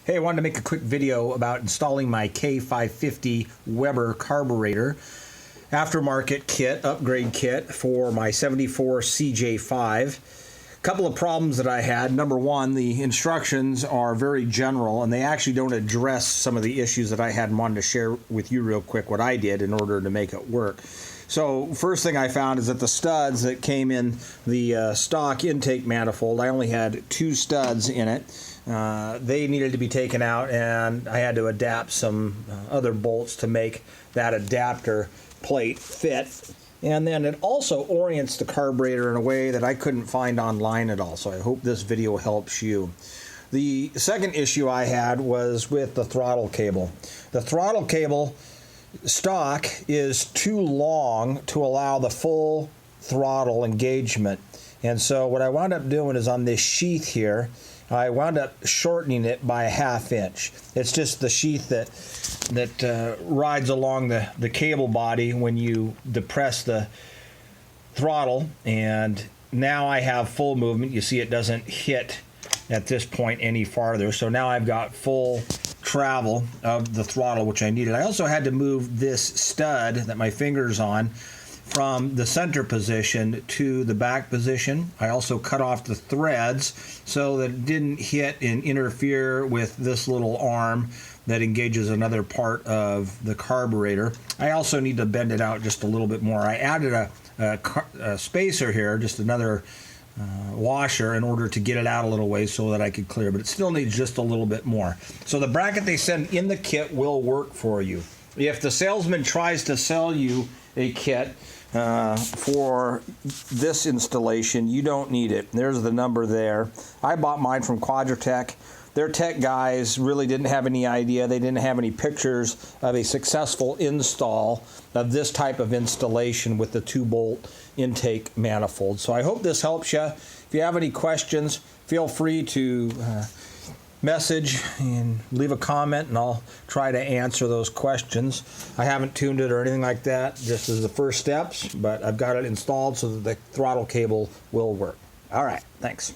Hey, I wanted to make a quick video about installing my K-550 Weber carburetor aftermarket kit, upgrade kit for my 74 CJ5. Couple of problems that I had. Number one, the instructions are very general and they actually don't address some of the issues that I had and wanted to share with you real quick what I did in order to make it work. So first thing I found is that the studs that came in the stock intake manifold, I only had 2 studs in it. They needed to be taken out and I had to adapt some other bolts to make that adapter plate fit. And then it also orients the carburetor in a way that I couldn't find online at all. So I hope this video helps you. The second issue I had was with the throttle cable. The throttle cable stock is too long to allow the full throttle engagement. And so what I wound up doing is on this sheath here, I wound up shortening it by a 1/2 inch. It's just the sheath that rides along the cable body when you depress the throttle, and now I have full movement. You see it doesn't hit at this point any farther, so now I've got full travel of the throttle, which I needed. I also had to move this stud that my finger's on from the center position to the back position. I also cut off the threads so that it didn't hit and interfere with this little arm that engages another part of the carburetor. I also need to bend it out just a little bit more. I added a spacer here, just another washer, in order to get it out a little way so that I could clear, but it still needs just a little bit more. So the bracket they send in the kit will work for you. If the salesman tries to sell you a kit for this installation, you don't need it. There's the number there. I bought mine from Quadratec. Their tech guys really didn't have any idea. They didn't have any pictures of a successful install of this type of installation with the 2-bolt intake manifold. So I hope this helps you. If you have any questions, feel free to message and leave a comment and I'll try to answer those questions. I haven't tuned it or anything like that, just as the first steps, but I've got it installed so that the throttle cable will work. All right, thanks.